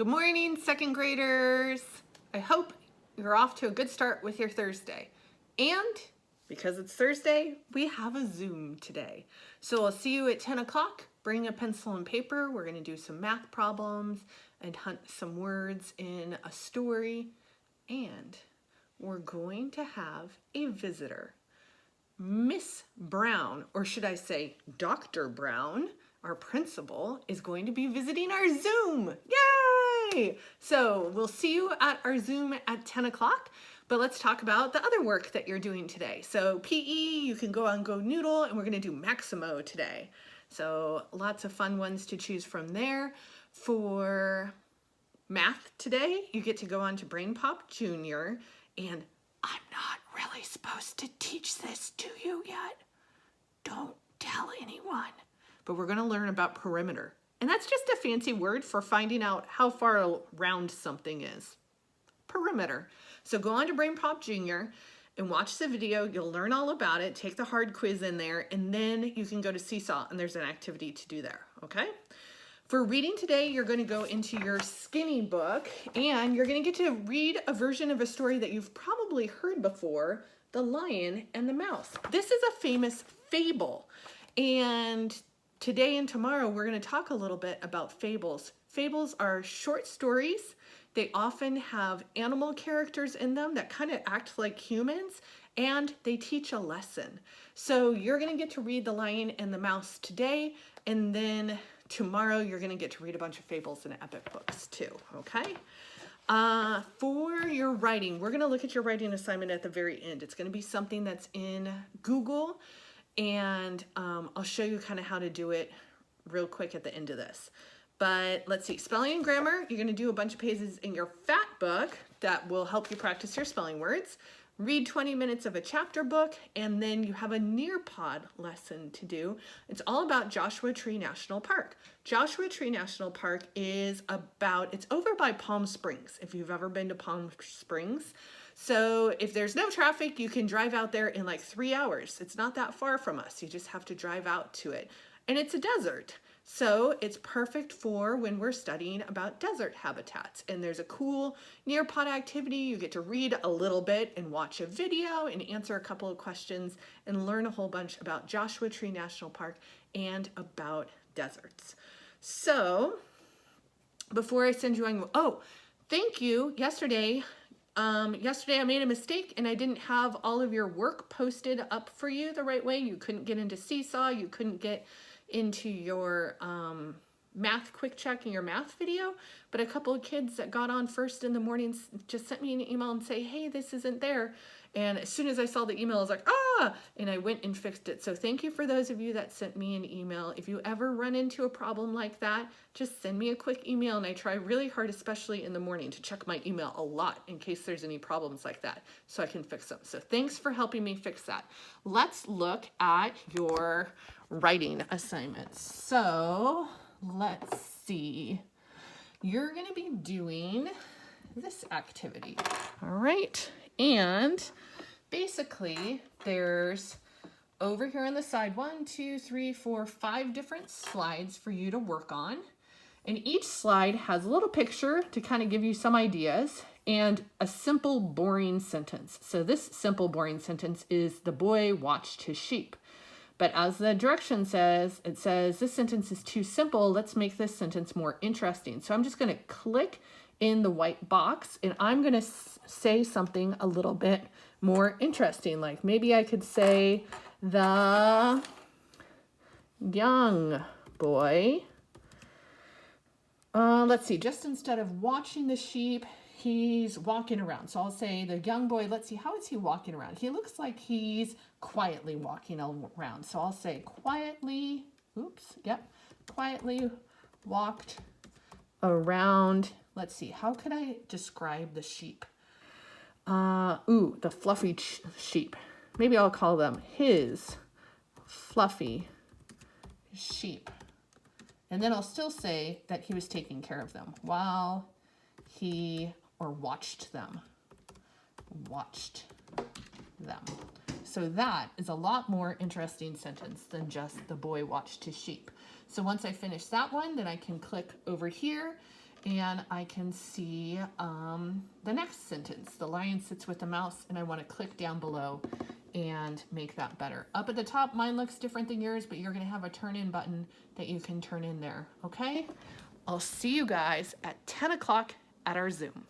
Good morning, second graders. I hope you're off to a good start with your Thursday. And because it's Thursday, we have a Zoom today. So I'll see you at 10 o'clock. Bring a pencil and paper. We're going to do some math problems and hunt some words in a story. And we're going to have a visitor. Miss Brown, or should I say Dr. Brown, our principal, is going to be visiting our Zoom. Yay! So we'll see you at our Zoom at 10 o'clock, but let's talk about the other work that you're doing today. So PE, you can go on Go Noodle, and we're going to do Maximo today. So lots of fun ones to choose from there. For math today, you get to go on to Brain Pop Junior, and I'm not really supposed to teach this to you yet. Don't tell anyone. But we're going to learn about perimeter. And that's just a fancy word for finding out how far around something is. Perimeter. So go on to Brain Pop Junior and watch the video. You'll learn all about it. Take the hard quiz in there. And then you can go to Seesaw and there's an activity to do there. Okay? For reading today, you're going to go into your skinny book and you're going to get to read a version of a story that you've probably heard before, The Lion and the Mouse. This is a famous fable. And today and tomorrow, we're going to talk a little bit about fables. Fables are short stories. They often have animal characters in them that kind of act like humans, and they teach a lesson. So you're going to get to read The Lion and the Mouse today, and then tomorrow you're going to get to read a bunch of fables and epic books too, okay? For your writing, we're going to look at your writing assignment at the very end. It's going to be something that's in Google, and I'll show you kind of how to do it real quick at the end of this. But let's see, spelling and grammar, you're going to do a bunch of pages in your fat book that will help you practice your spelling words. Read 20 minutes of a chapter book, and then you have a Nearpod lesson to do. It's all about Joshua Tree National Park. Joshua Tree National Park is it's over by Palm Springs, if you've ever been to Palm Springs. So if there's no traffic, you can drive out there in like 3 hours. It's not that far from us. You just have to drive out to it. And it's a desert. So it's perfect for when we're studying about desert habitats. And there's a cool Nearpod activity. You get to read a little bit and watch a video and answer a couple of questions and learn a whole bunch about Joshua Tree National Park and about deserts. So before I send you on, thank you. Yesterday I made a mistake and I didn't have all of your work posted up for you the right way. You couldn't get into Seesaw. You couldn't get into your math quick check and your math video, but a couple of kids that got on first in the morning just sent me an email and say, hey, this isn't there. And as soon as I saw the email, I was like, and I went and fixed it. So thank you for those of you that sent me an email. If you ever run into a problem like that, just send me a quick email, and I try really hard, especially in the morning, to check my email a lot in case there's any problems like that so I can fix them. So thanks for helping me fix that. Let's look at your writing assignments. So let's see. You're going to be doing this activity. All right. And basically there's over here on the side 1, 2, 3, 4, 5 different slides for you to work on. And each slide has a little picture to kind of give you some ideas and a simple, boring sentence. So this simple, boring sentence is the boy watched his sheep. But as the direction says, it says this sentence is too simple. Let's make this sentence more interesting. So I'm just going to click in the white box and I'm going to say something a little bit more interesting. Like maybe I could say the young boy. Let's see, just instead of watching the sheep, he's walking around. So I'll say the young boy, let's see, how is he walking around? He looks like he's quietly walking around. So I'll say quietly walked around. Let's see, how could I describe the sheep? The fluffy sheep. Maybe I'll call them his fluffy sheep. And then I'll still say that he was taking care of them while he watched them. So that is a lot more interesting sentence than just the boy watched his sheep. So once I finish that one, then I can click over here and I can see the next sentence. The lion sits with the mouse, and I want to click down below and make that better. Up at the top, mine looks different than yours, but you're going to have a turn in button that you can turn in there, okay? I'll see you guys at 10 o'clock at our Zoom.